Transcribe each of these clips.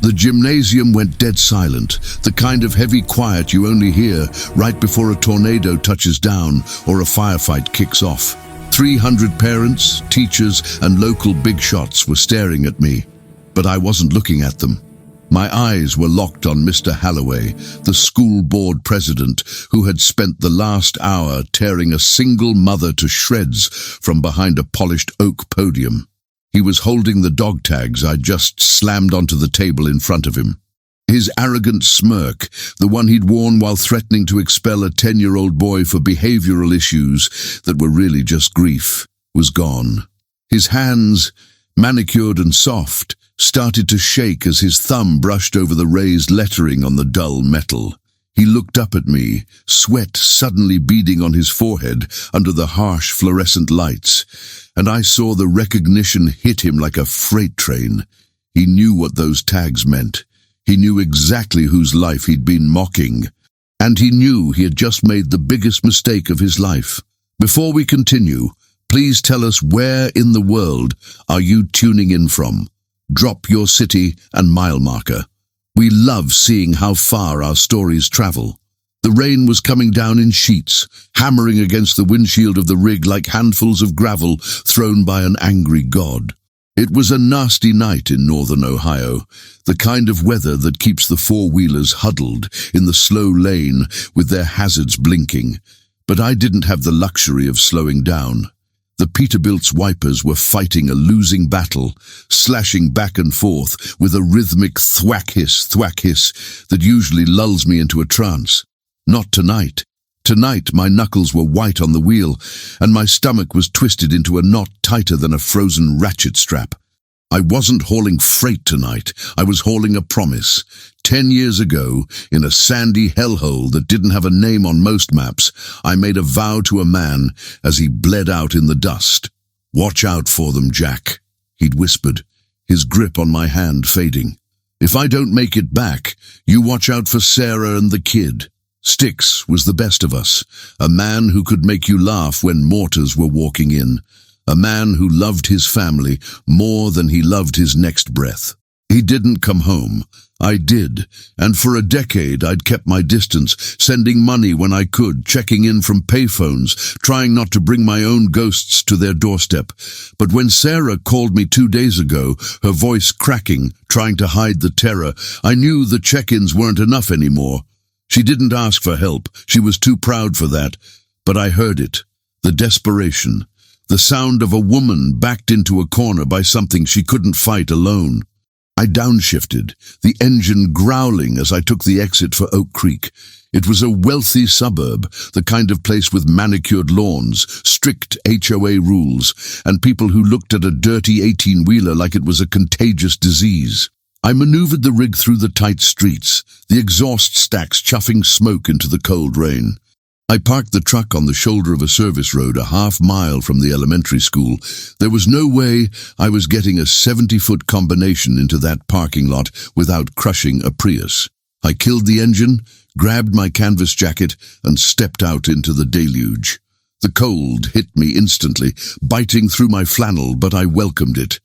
The gymnasium went dead silent, the kind of heavy quiet you only hear right before a tornado touches down or a firefight kicks off. 300 parents, teachers, and local big shots were staring at me, but I wasn't looking at them. My eyes were locked on Mr. Halloway, the school board president, who had spent the last hour tearing a single mother to shreds from behind a polished oak podium. He was holding the dog tags I just slammed onto the table in front of him. His arrogant smirk, the one he'd worn while threatening to expel a 10-year-old boy for behavioral issues that were really just grief, was gone. His hands, manicured and soft, started to shake as his thumb brushed over the raised lettering on the dull metal. He looked up at me, sweat suddenly beading on his forehead under the harsh fluorescent lights, and I saw the recognition hit him like a freight train. He knew what those tags meant. He knew exactly whose life he'd been mocking, and he knew he had just made the biggest mistake of his life. Before we continue, please tell us where in the world are you tuning in from? Drop your city and mile marker. We love seeing how far our stories travel. The rain was coming down in sheets, hammering against the windshield of the rig like handfuls of gravel thrown by an angry god. It was a nasty night in northern Ohio, the kind of weather that keeps the four-wheelers huddled in the slow lane with their hazards blinking. But I didn't have the luxury of slowing down. The Peterbilt's wipers were fighting a losing battle, slashing back and forth with a rhythmic thwack hiss that usually lulls me into a trance. Not tonight. Tonight my knuckles were white on the wheel, and my stomach was twisted into a knot tighter than a frozen ratchet strap. I wasn't hauling freight tonight, I was hauling a promise. 10 years ago, in a sandy hellhole that didn't have a name on most maps, I made a vow to a man as he bled out in the dust. "Watch out for them, Jack," he'd whispered, his grip on my hand fading. "If I don't make it back, you watch out for Sarah and the kid." Styx was the best of us, a man who could make you laugh when mortars were walking in, a man who loved his family more than he loved his next breath. He didn't come home. I did, and for a decade I'd kept my distance, sending money when I could, checking in from payphones, trying not to bring my own ghosts to their doorstep. But when Sarah called me 2 days ago, her voice cracking, trying to hide the terror, I knew the check-ins weren't enough anymore. She didn't ask for help, she was too proud for that, but I heard it, the desperation, the sound of a woman backed into a corner by something she couldn't fight alone. I downshifted, the engine growling as I took the exit for Oak Creek. It was a wealthy suburb, the kind of place with manicured lawns, strict HOA rules, and people who looked at a dirty 18-wheeler like it was a contagious disease. I maneuvered the rig through the tight streets, the exhaust stacks chuffing smoke into the cold rain. I parked the truck on the shoulder of a service road a half-mile from the elementary school. There was no way I was getting a 70-foot combination into that parking lot without crushing a Prius. I killed the engine, grabbed my canvas jacket, and stepped out into the deluge. The cold hit me instantly, biting through my flannel, but I welcomed it.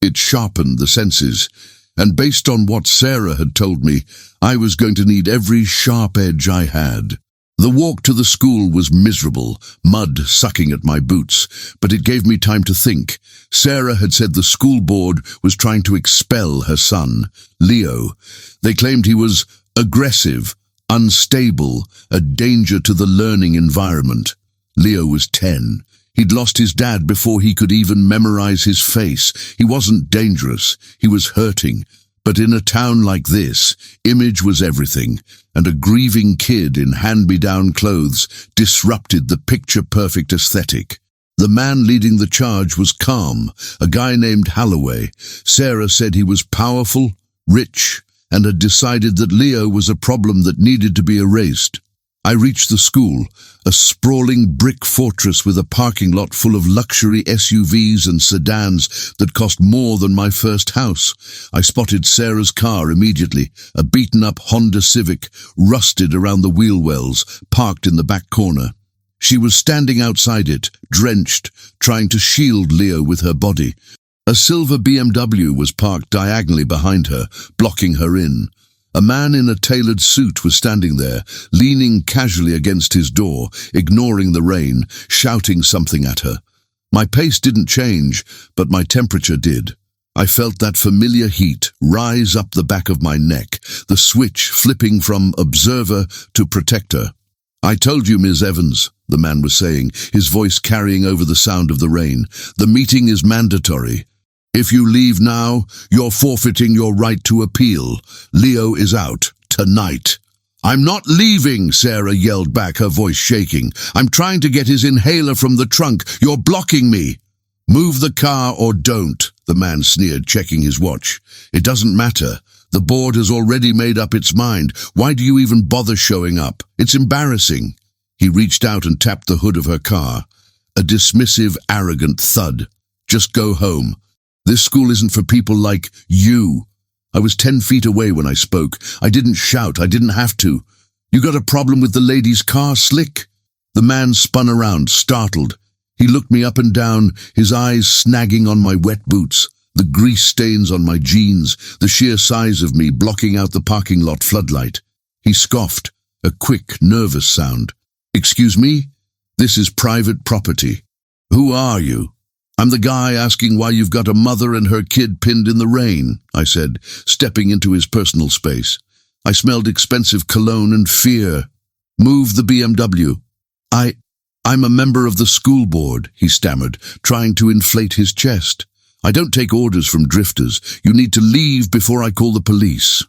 It sharpened the senses. And based on what Sarah had told me, I was going to need every sharp edge I had. The walk to the school was miserable, mud sucking at my boots, but it gave me time to think. Sarah had said the school board was trying to expel her son, Leo. They claimed he was aggressive, unstable, a danger to the learning environment. Leo was 10. He'd lost his dad before he could even memorize his face. He wasn't dangerous, he was hurting. But in a town like this, image was everything, and a grieving kid in hand-me-down clothes disrupted the picture-perfect aesthetic. The man leading the charge was calm, a guy named Halloway. Sarah said he was powerful, rich, and had decided that Leo was a problem that needed to be erased. I reached the school, a sprawling brick fortress with a parking lot full of luxury SUVs and sedans that cost more than my first house. I spotted Sarah's car immediately, a beaten-up Honda Civic, rusted around the wheel wells, parked in the back corner. She was standing outside it, drenched, trying to shield Leo with her body. A silver BMW was parked diagonally behind her, blocking her in. A man in a tailored suit was standing there, leaning casually against his door, ignoring the rain, shouting something at her. My pace didn't change, but my temperature did. I felt that familiar heat rise up the back of my neck, the switch flipping from observer to protector. "I told you, Ms. Evans," the man was saying, his voice carrying over the sound of the rain. "The meeting is mandatory. If you leave now, you're forfeiting your right to appeal. Leo is out. Tonight." "I'm not leaving," Sarah yelled back, her voice shaking. "I'm trying to get his inhaler from the trunk. You're blocking me." "Move the car or don't," the man sneered, checking his watch. "It doesn't matter. The board has already made up its mind. Why do you even bother showing up? It's embarrassing." He reached out and tapped the hood of her car. A dismissive, arrogant thud. "Just go home. This school isn't for people like you." I was 10 feet away when I spoke. I didn't shout. I didn't have to. "You got a problem with the lady's car, Slick?" The man spun around, startled. He looked me up and down, his eyes snagging on my wet boots, the grease stains on my jeans, the sheer size of me blocking out the parking lot floodlight. He scoffed, a quick, nervous sound. "Excuse me? This is private property." "Who are you?" "I'm the guy asking why you've got a mother and her kid pinned in the rain," I said, stepping into his personal space. I smelled expensive cologne and fear. "Move the BMW." I'm a member of the school board," he stammered, trying to inflate his chest. "I don't take orders from drifters. You need to leave before I call the police."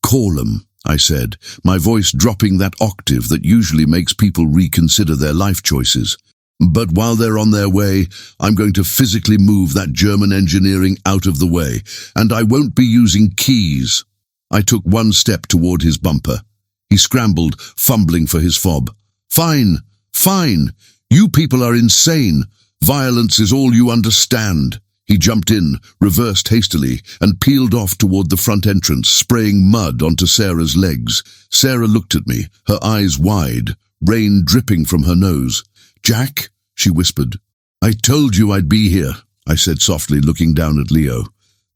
"Call them," I said, my voice dropping that octave that usually makes people reconsider their life choices. "But while they're on their way, I'm going to physically move that German engineering out of the way, and I won't be using keys." I took one step toward his bumper. He scrambled, fumbling for his fob. "Fine, fine. You people are insane. Violence is all you understand." He jumped in, reversed hastily, and peeled off toward the front entrance, spraying mud onto Sarah's legs. Sarah looked at me, her eyes wide, rain dripping from her nose. "Jack," she whispered. "I told you I'd be here," I said softly, looking down at Leo.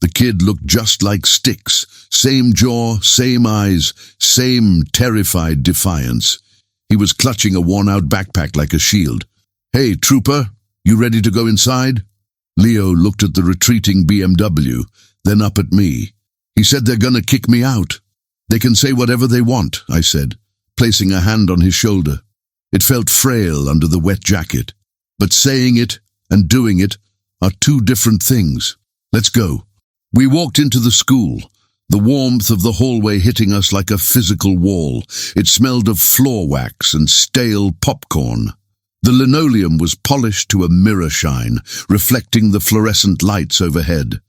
The kid looked just like Sticks. Same jaw, same eyes, same terrified defiance. He was clutching a worn-out backpack like a shield. "Hey, trooper, you ready to go inside?" Leo looked at the retreating BMW, then up at me. "He said they're gonna kick me out." "They can say whatever they want," I said, placing a hand on his shoulder. It felt frail under the wet jacket, but saying it and doing it are two different things. "Let's go." We walked into the school, the warmth of the hallway hitting us like a physical wall. It smelled of floor wax and stale popcorn. The linoleum was polished to a mirror shine, reflecting the fluorescent lights overhead.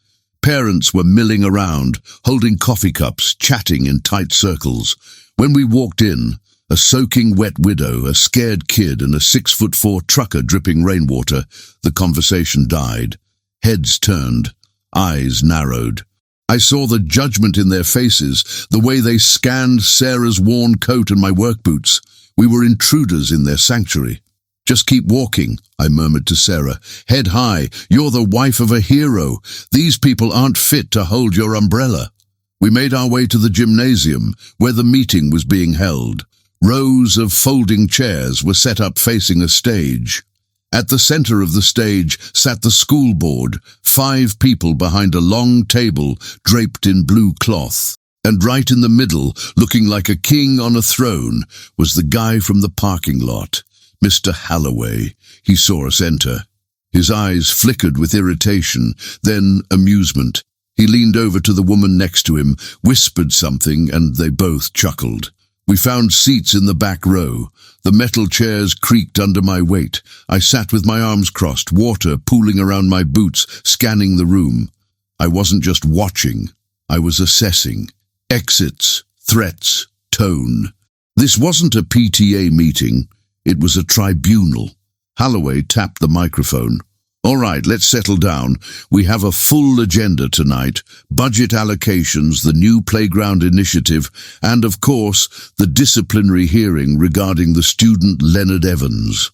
Parents were milling around, holding coffee cups, chatting in tight circles. When we walked in, a soaking wet widow, a scared kid, and a 6'4" trucker dripping rainwater, the conversation died. Heads turned, eyes narrowed. I saw the judgment in their faces, the way they scanned Sarah's worn coat and my work boots. We were intruders in their sanctuary. "Just keep walking," I murmured to Sarah. "Head high. You're the wife of a hero. These people aren't fit to hold your umbrella." We made our way to the gymnasium, where the meeting was being held. Rows of folding chairs were set up facing a stage. At the center of the stage sat the school board, 5 people behind a long table draped in blue cloth. And right in the middle, looking like a king on a throne, was the guy from the parking lot, Mr. Halloway. He saw us enter. His eyes flickered with irritation, then amusement. He leaned over to the woman next to him, whispered something, and they both chuckled. We found seats in the back row. The metal chairs creaked under my weight. I sat with my arms crossed, water pooling around my boots, scanning the room. I wasn't just watching. I was assessing. Exits, threats, tone. This wasn't a PTA meeting. It was a tribunal. Halloway tapped the microphone. "All right, let's settle down. We have a full agenda tonight. Budget allocations, the new playground initiative, and, of course, the disciplinary hearing regarding the student Leonard Evans."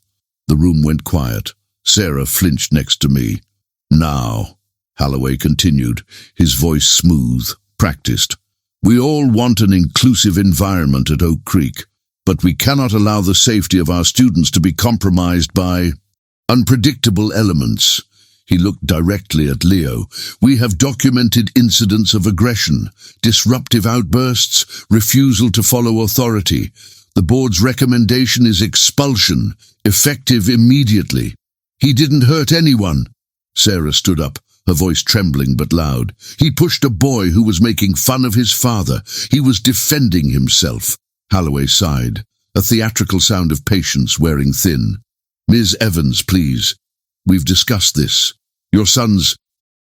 The room went quiet. Sarah flinched next to me. "Now," Holloway continued, his voice smooth, practiced. We all want an inclusive environment at Oak Creek, but we cannot allow the safety of our students to be compromised by unpredictable elements. He looked directly at Leo. We have documented incidents of aggression, disruptive outbursts, refusal to follow authority. The board's recommendation is expulsion, effective immediately. He didn't hurt anyone. Sarah stood up, her voice trembling but loud. He pushed a boy who was making fun of his father. He was defending himself. Holloway sighed, a theatrical sound of patience wearing thin. Ms. Evans, please. We've discussed this. Your son's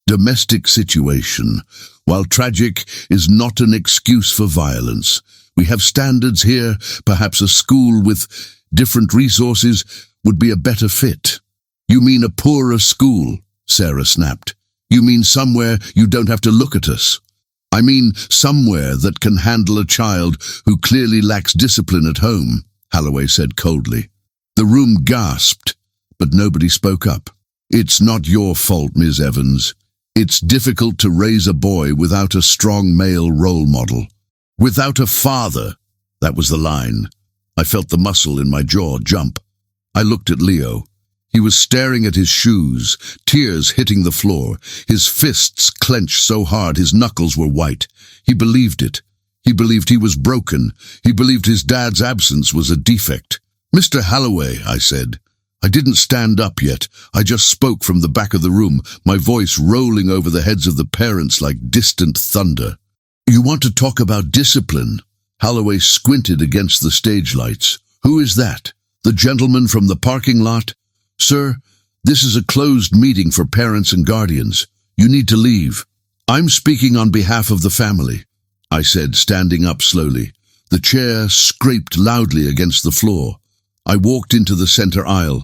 domestic situation, while tragic, is not an excuse for violence. We have standards here. Perhaps a school with different resources would be a better fit. You mean a poorer school? Sarah snapped. You mean somewhere you don't have to look at us? I mean somewhere that can handle a child who clearly lacks discipline at home, Holloway said coldly. The room gasped, but nobody spoke up. It's not your fault, Ms. Evans. It's difficult to raise a boy without a strong male role model. Without a father. That was the line. I felt the muscle in my jaw jump. I looked at Leo. He was staring at his shoes, tears hitting the floor, his fists clenched so hard his knuckles were white. He believed it. He believed he was broken. He believed his dad's absence was a defect. Mr. Holloway, I said. I didn't stand up yet. I just spoke from the back of the room, my voice rolling over the heads of the parents like distant thunder. You want to talk about discipline? Holloway squinted against the stage lights. Who is that? The gentleman from the parking lot? Sir, this is a closed meeting for parents and guardians. You need to leave. I'm speaking on behalf of the family, I said, standing up slowly. The chair scraped loudly against the floor. I walked into the center aisle.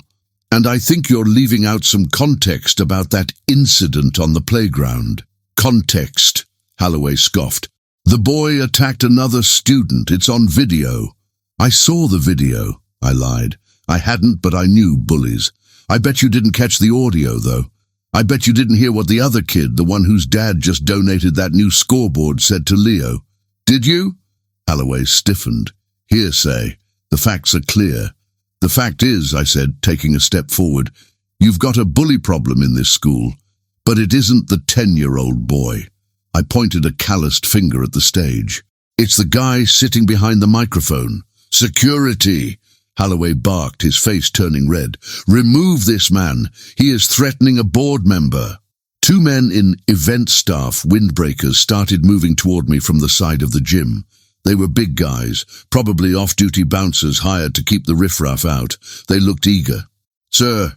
And I think you're leaving out some context about that incident on the playground. Context, Holloway scoffed. The boy attacked another student. It's on video. I saw the video, I lied. I hadn't, but I knew bullies. I bet you didn't catch the audio, though. I bet you didn't hear what the other kid, the one whose dad just donated that new scoreboard, said to Leo. Did you? Holloway stiffened. Hearsay. The facts are clear. The fact is, I said, taking a step forward, you've got a bully problem in this school, but it isn't the 10-year-old boy. I pointed a calloused finger at the stage. It's the guy sitting behind the microphone. Security! Holloway barked, his face turning red. Remove this man. He is threatening a board member. Two men in event staff windbreakers started moving toward me from the side of the gym. They were big guys, probably off-duty bouncers hired to keep the riffraff out. They looked eager. Sir,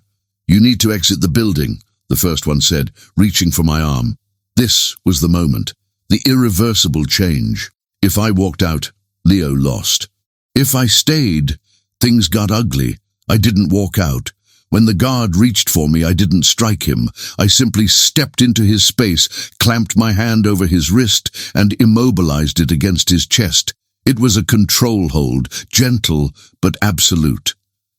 you need to exit the building, the first one said, reaching for my arm. This was the moment, the irreversible change. If I walked out, Leo lost. If I stayed, things got ugly. I didn't walk out. When the guard reached for me, I didn't strike him. I simply stepped into his space, clamped my hand over his wrist, and immobilized it against his chest. It was a control hold, gentle but absolute.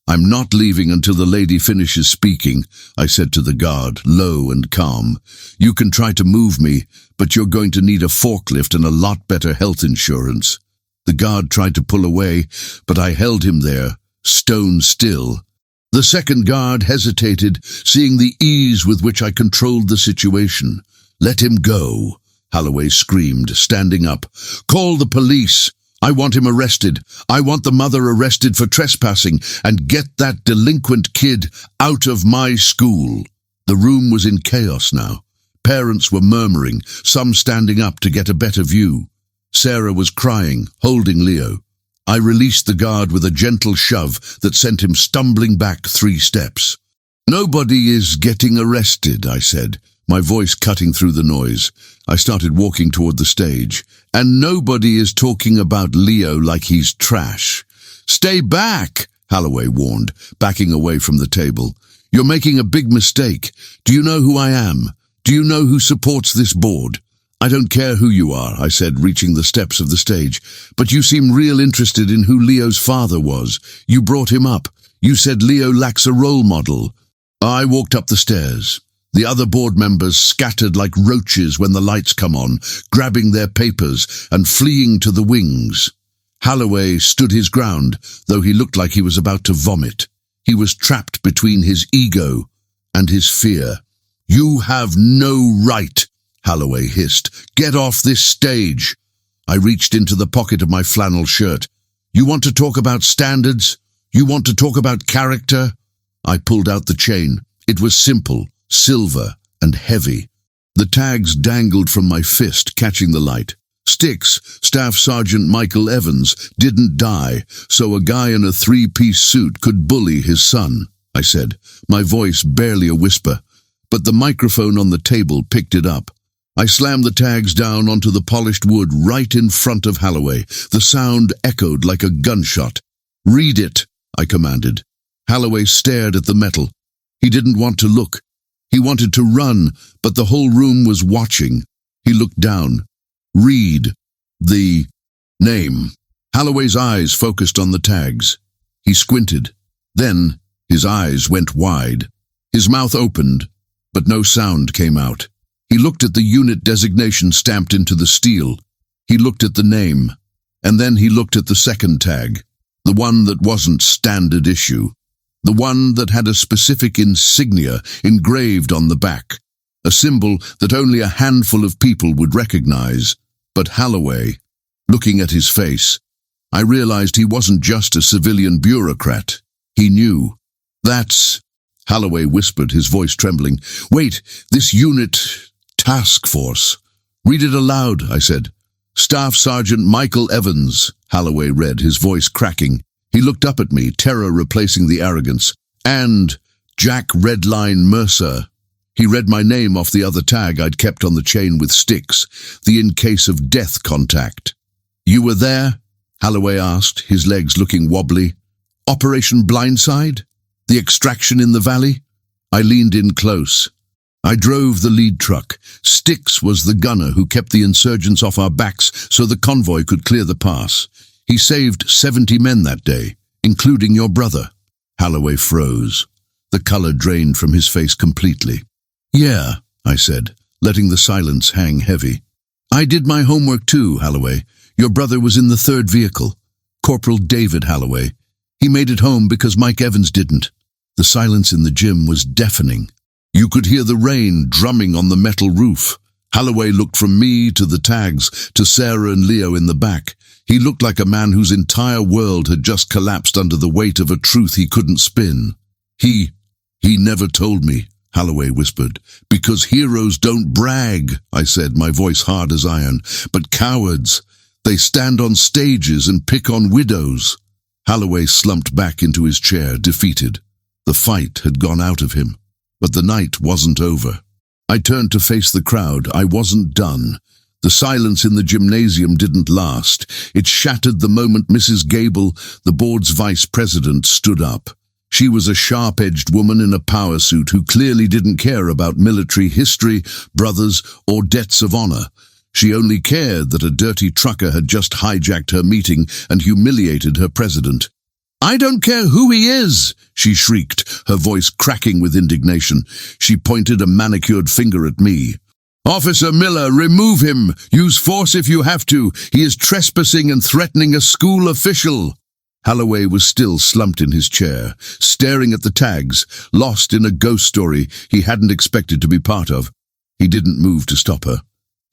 I'm not leaving until the lady finishes speaking, I said to the guard, low and calm. You can try to move me, but you're going to need a forklift and a lot better health insurance. The guard tried to pull away, but I held him there, stone still. The second guard hesitated, seeing the ease with which I controlled the situation. Let him go, Holloway screamed, standing up. Call the police. I want him arrested. I want the mother arrested for trespassing, and get that delinquent kid out of my school. The room was in chaos now. Parents were murmuring, some standing up to get a better view. Sarah was crying, holding Leo. I released the guard with a gentle shove that sent him stumbling back 3 steps. Nobody is getting arrested, I said, my voice cutting through the noise. I started walking toward the stage. And nobody is talking about Leo like he's trash. Stay back, Holloway warned, backing away from the table. You're making a big mistake. Do you know who I am? Do you know who supports this board? I don't care who you are, I said, reaching the steps of the stage, but you seem real interested in who Leo's father was. You brought him up. You said Leo lacks a role model. I walked up the stairs. The other board members scattered like roaches when the lights come on, grabbing their papers and fleeing to the wings. Holloway stood his ground, though he looked like he was about to vomit. He was trapped between his ego and his fear. "You have no right," Holloway hissed. "Get off this stage." I reached into the pocket of my flannel shirt. "You want to talk about standards? You want to talk about character?" I pulled out the chain. It was simple, silver, and heavy. The tags dangled from my fist, catching the light. Sticks, Staff Sergeant Michael Evans, didn't die, so a guy in a three-piece suit could bully his son, I said, my voice barely a whisper. But the microphone on the table picked it up. I slammed the tags down onto the polished wood right in front of Holloway. The sound echoed like a gunshot. "Read it," I commanded. Holloway stared at the metal. He didn't want to look. He wanted to run, but the whole room was watching. He looked down. "Read the name." Holloway's eyes focused on the tags. He squinted. Then his eyes went wide. His mouth opened, but no sound came out. He looked at the unit designation stamped into the steel. He looked at the name. And then he looked at the second tag, the one that wasn't standard issue, the one that had a specific insignia engraved on the back, a symbol that only a handful of people would recognize. But Holloway, looking at his face, I realized he wasn't just a civilian bureaucrat. He knew. "That's," Holloway whispered, his voice trembling. "Wait, this unit, task force." "Read it aloud," I said. "Staff Sergeant Michael Evans," Holloway read, his voice cracking. He looked up at me, terror replacing the arrogance. "And Jack Redline Mercer." He read my name off the other tag I'd kept on the chain with sticks, the in case of death contact. "You were there?" Holloway asked, his legs looking wobbly. "Operation Blindside? The extraction in the valley?" I leaned in close. I drove the lead truck. Sticks was the gunner who kept the insurgents off our backs so the convoy could clear the pass. He saved 70 men that day, including your brother. Holloway froze. The color drained from his face completely. "Yeah," I said, letting the silence hang heavy. "I did my homework too, Holloway. Your brother was in the third vehicle. Corporal David Holloway. He made it home because Mike Evans didn't." The silence in the gym was deafening. You could hear the rain drumming on the metal roof. Holloway looked from me to the tags, to Sarah and Leo in the back. He looked like a man whose entire world had just collapsed under the weight of a truth he couldn't spin. He never told me," Holloway whispered. "Because heroes don't brag," I said, my voice hard as iron. "But cowards, they stand on stages and pick on widows." Holloway slumped back into his chair, defeated. The fight had gone out of him. But the night wasn't over. I turned to face the crowd. I wasn't done. The silence in the gymnasium didn't last. It shattered the moment Mrs. Gable, the board's vice president, stood up. She was a sharp-edged woman in a power suit who clearly didn't care about military history, brothers, or debts of honor. She only cared that a dirty trucker had just hijacked her meeting and humiliated her president. "I don't care who he is," she shrieked, her voice cracking with indignation. She pointed a manicured finger at me. "Officer Miller, remove him. Use force if you have to. He is trespassing and threatening a school official." Holloway was still slumped in his chair, staring at the tags, lost in a ghost story he hadn't expected to be part of. He didn't move to stop her.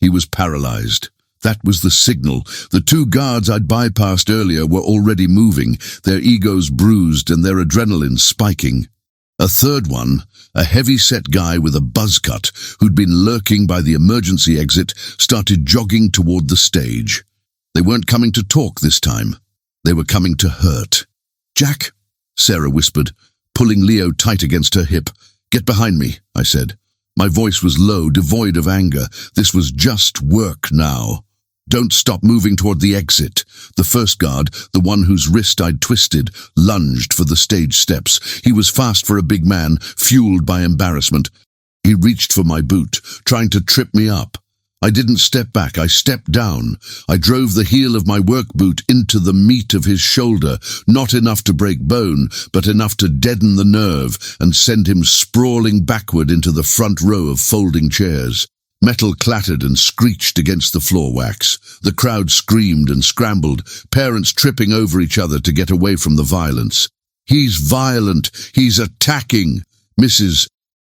He was paralyzed. That was the signal. The two guards I'd bypassed earlier were already moving, their egos bruised and their adrenaline spiking. A third one, a heavy-set guy with a buzz cut who'd been lurking by the emergency exit, started jogging toward the stage. They weren't coming to talk this time. They were coming to hurt. "Jack," Sarah whispered, pulling Leo tight against her hip. "Get behind me," I said. My voice was low, devoid of anger. This was just work now. "Don't stop moving toward the exit." The first guard, the one whose wrist I'd twisted, lunged for the stage steps. He was fast for a big man, fueled by embarrassment. He reached for my boot, trying to trip me up. I didn't step back, I stepped down. I drove the heel of my work boot into the meat of his shoulder, not enough to break bone, but enough to deaden the nerve and send him sprawling backward into the front row of folding chairs. Metal clattered and screeched against the floor wax. The crowd screamed and scrambled, parents tripping over each other to get away from the violence. "He's violent! He's attacking!" Mrs.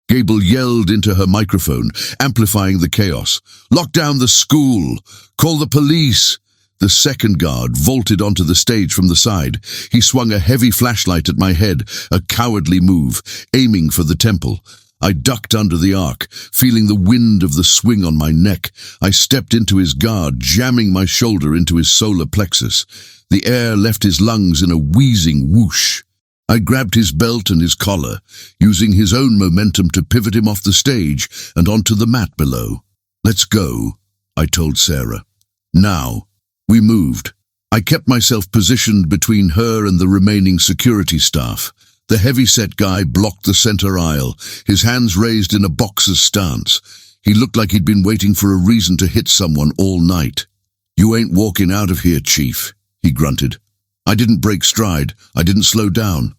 Gable yelled into her microphone, amplifying the chaos. "Lock down the school! Call the police!" The second guard vaulted onto the stage from the side. He swung a heavy flashlight at my head, a cowardly move, aiming for the temple. I ducked under the arc, feeling the wind of the swing on my neck. I stepped into his guard, jamming my shoulder into his solar plexus. The air left his lungs in a wheezing whoosh. I grabbed his belt and his collar, using his own momentum to pivot him off the stage and onto the mat below. "Let's go," I told Sarah. Now, we moved. I kept myself positioned between her and the remaining security staff. The heavy-set guy blocked the center aisle, his hands raised in a boxer's stance. He looked like he'd been waiting for a reason to hit someone all night. "You ain't walking out of here, Chief," he grunted. I didn't break stride. I didn't slow down.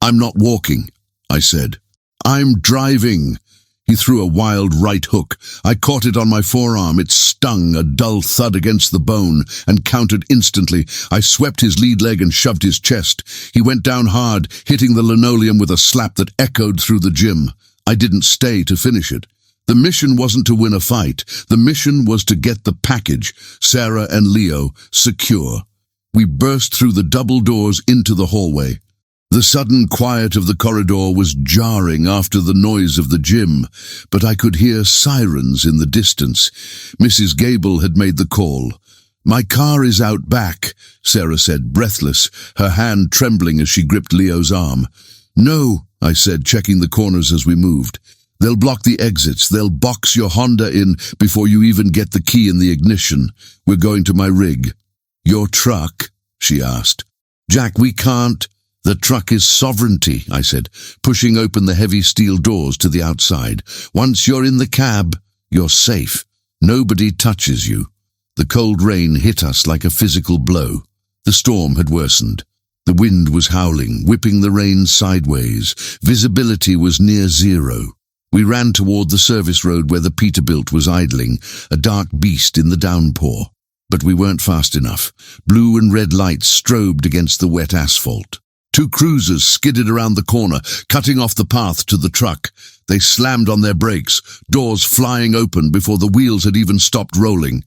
"I'm not walking," I said. "I'm driving." He threw a wild right hook. I caught it on my forearm. It stung, a dull thud against the bone, and countered instantly. I swept his lead leg and shoved his chest. He went down hard, hitting the linoleum with a slap that echoed through the gym. I didn't stay to finish it. The mission wasn't to win a fight. The mission was to get the package, Sarah and Leo, secure. We burst through the double doors into the hallway. The sudden quiet of the corridor was jarring after the noise of the gym, but I could hear sirens in the distance. Mrs. Gable had made the call. "My car is out back," Sarah said, breathless, her hand trembling as she gripped Leo's arm. "No," I said, checking the corners as we moved. "They'll block the exits. They'll box your Honda in before you even get the key in the ignition. We're going to my rig." "Your truck?" she asked. "Jack, we can't." "The truck is sovereignty," I said, pushing open the heavy steel doors to the outside. "Once you're in the cab, you're safe. Nobody touches you." The cold rain hit us like a physical blow. The storm had worsened. The wind was howling, whipping the rain sideways. Visibility was near zero. We ran toward the service road where the Peterbilt was idling, a dark beast in the downpour. But we weren't fast enough. Blue and red lights strobed against the wet asphalt. Two cruisers skidded around the corner, cutting off the path to the truck. They slammed on their brakes, doors flying open before the wheels had even stopped rolling.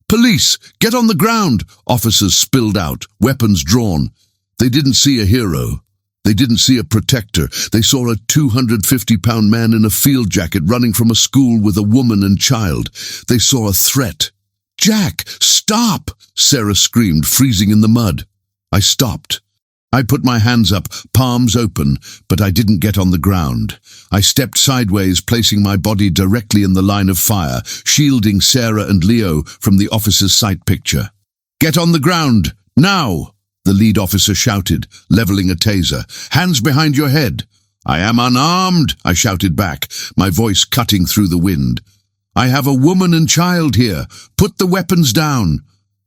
"Police! Get on the ground!" Officers spilled out, weapons drawn. They didn't see a hero. They didn't see a protector. They saw a 250-pound man in a field jacket running from a school with a woman and child. They saw a threat. "Jack, stop!" Sarah screamed, freezing in the mud. I stopped. I put my hands up, palms open, but I didn't get on the ground. I stepped sideways, placing my body directly in the line of fire, shielding Sarah and Leo from the officer's sight picture. "Get on the ground, now!" the lead officer shouted, leveling a taser. "Hands behind your head." "I am unarmed," I shouted back, my voice cutting through the wind. "I have a woman and child here. Put the weapons down."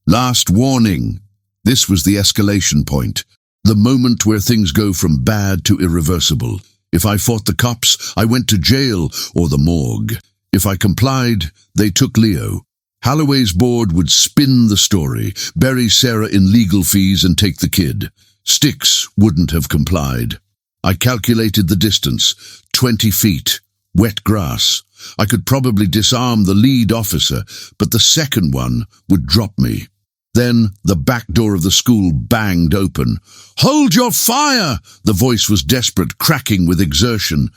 Last warning. This was the escalation point. The moment where things go from bad to irreversible. If I fought the cops, I went to jail or the morgue. If I complied, they took Leo. Holloway's board would spin the story, bury Sarah in legal fees and take the kid. Sticks wouldn't have complied. I calculated the distance, 20 feet, wet grass. I could probably disarm the lead officer, but the second one would drop me. Then the back door of the school banged open. "Hold your fire!" The voice was desperate, cracking with exertion.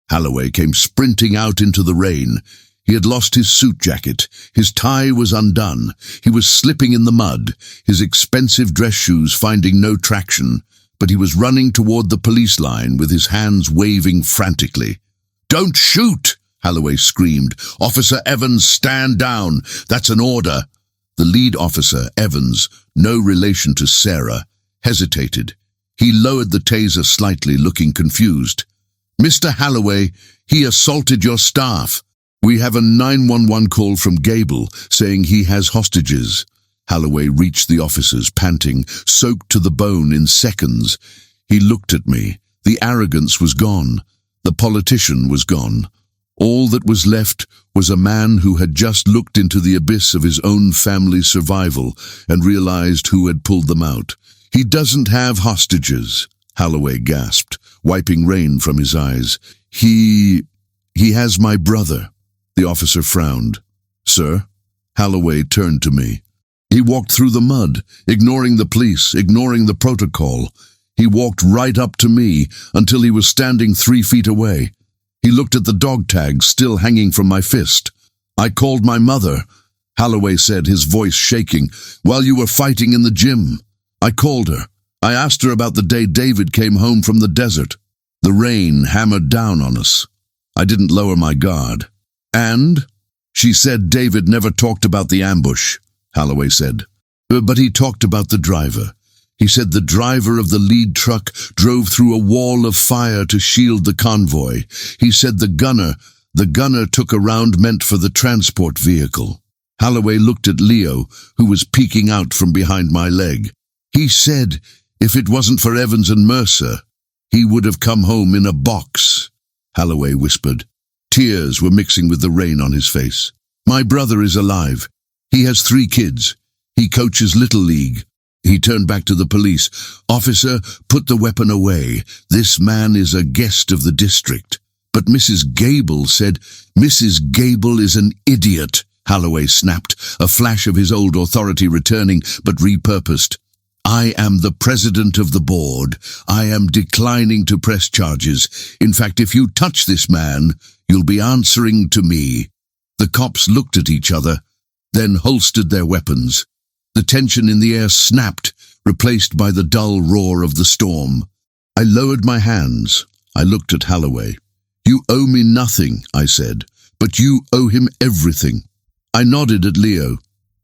Holloway came sprinting out into the rain. He had lost his suit jacket. His tie was undone. He was slipping in the mud, his expensive dress shoes finding no traction. But he was running toward the police line with his hands waving frantically. "Don't shoot!" Holloway screamed. "Officer Evans, stand down. That's an order." The lead officer, Evans, no relation to Sarah, hesitated. He lowered the taser slightly, looking confused. "Mr. Holloway, he assaulted your staff." We have a 911 call from Gable saying he has hostages. Holloway reached the officers, panting, soaked to the bone in seconds. He looked at me. The arrogance was gone. The politician was gone. All that was left was a man who had just looked into the abyss of his own family's survival and realized who had pulled them out. He doesn't have hostages, Holloway gasped, wiping rain from his eyes. He has my brother. The officer frowned. Sir? Holloway turned to me. He walked through the mud, ignoring the police, ignoring the protocol. He walked right up to me until he was standing 3 feet away. He looked at the dog tag still hanging from my fist. I called my mother, Holloway said, his voice shaking, while you were fighting in the gym. I called her. I asked her about the day David came home from the desert. The rain hammered down on us. I didn't lower my guard. And? She said David never talked about the ambush, Holloway said. But he talked about the driver. He said the driver of the lead truck drove through a wall of fire to shield the convoy. He said the gunner took a round meant for the transport vehicle. Holloway looked at Leo, who was peeking out from behind my leg. He said if it wasn't for Evans and Mercer, he would have come home in a box, Holloway whispered. Tears were mixing with the rain on his face. My brother is alive. He has 3 kids. He coaches Little League. He turned back to the police. Officer, put the weapon away. This man is a guest of the district. But Mrs. Gable said, Mrs. Gable is an idiot, Holloway snapped, a flash of his old authority returning, but repurposed. I am the president of the board. I am declining to press charges. In fact, if you touch this man, you'll be answering to me. The cops looked at each other, then holstered their weapons. The tension in the air snapped, replaced by the dull roar of the storm. I lowered my hands. I looked at Holloway. You owe me nothing, I said, but you owe him everything. I nodded at Leo.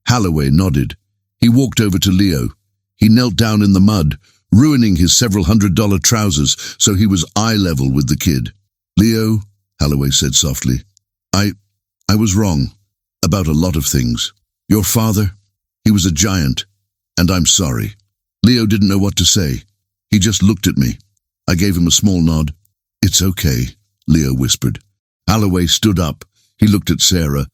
Holloway nodded. He walked over to Leo. He knelt down in the mud, ruining his several $100 trousers so he was eye level with the kid. Leo, Holloway said softly, I was wrong about a lot of things. Your father, he was a giant, and I'm sorry. Leo didn't know what to say. He just looked at me. I gave him a small nod. It's okay, Leo whispered. Holloway stood up. He looked at Sarah.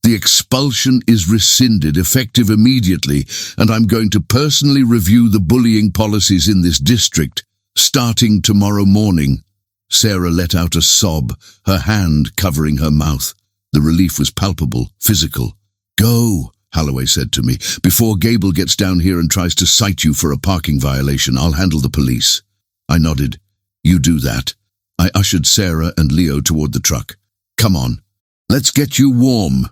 The expulsion is rescinded, effective immediately, and I'm going to personally review the bullying policies in this district, starting tomorrow morning. Sarah let out a sob, her hand covering her mouth. The relief was palpable, physical. Go, Holloway said to me. Before Gable gets down here and tries to cite you for a parking violation, I'll handle the police. I nodded. You do that. I ushered Sarah and Leo toward the truck. Come on. Let's get you warm.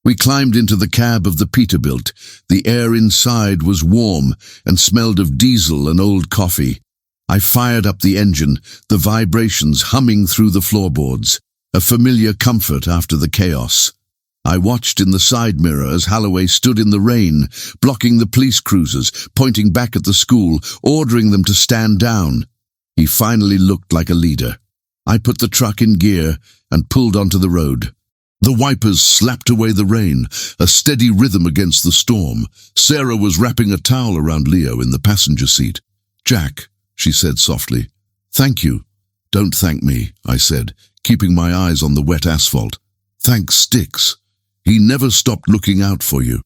We climbed into the cab of the Peterbilt. The air inside was warm and smelled of diesel and old coffee. I fired up the engine, the vibrations humming through the floorboards, a familiar comfort after the chaos. I watched in the side mirror as Holloway stood in the rain, blocking the police cruisers, pointing back at the school, ordering them to stand down. He finally looked like a leader. I put the truck in gear and pulled onto the road. The wipers slapped away the rain, a steady rhythm against the storm. Sarah was wrapping a towel around Leo in the passenger seat. Jack, she said softly. Thank you. Don't thank me, I said, keeping my eyes on the wet asphalt. Thank Styx. He never stopped looking out for you.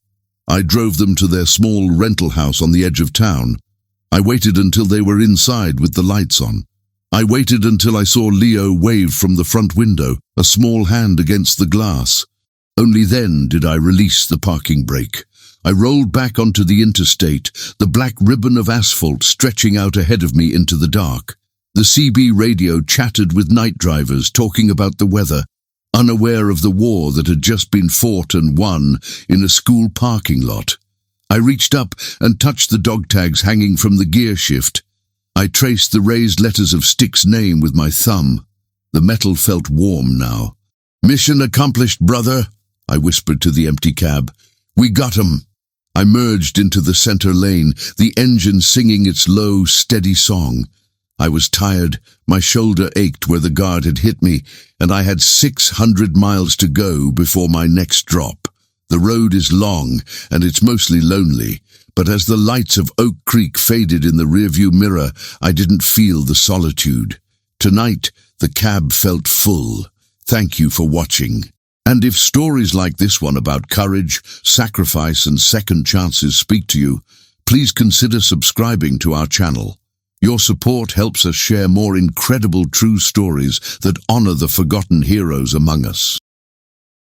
I drove them to their small rental house on the edge of town. I waited until they were inside with the lights on. I waited until I saw Leo wave from the front window, a small hand against the glass. Only then did I release the parking brake. I rolled back onto the interstate, the black ribbon of asphalt stretching out ahead of me into the dark. The CB radio chattered with night drivers talking about the weather, unaware of the war that had just been fought and won in a school parking lot. I reached up and touched the dog tags hanging from the gear shift. I traced the raised letters of Styx's name with my thumb. The metal felt warm now. Mission accomplished, brother, I whispered to the empty cab. We got 'em. I merged into the center lane, the engine singing its low, steady song. I was tired, my shoulder ached where the guard had hit me, and I had 600 miles to go before my next drop. The road is long, and it's mostly lonely, but as the lights of Oak Creek faded in the rearview mirror, I didn't feel the solitude. Tonight, the cab felt full. Thank you for watching. And if stories like this one about courage, sacrifice, and second chances speak to you, please consider subscribing to our channel. Your support helps us share more incredible true stories that honor the forgotten heroes among us.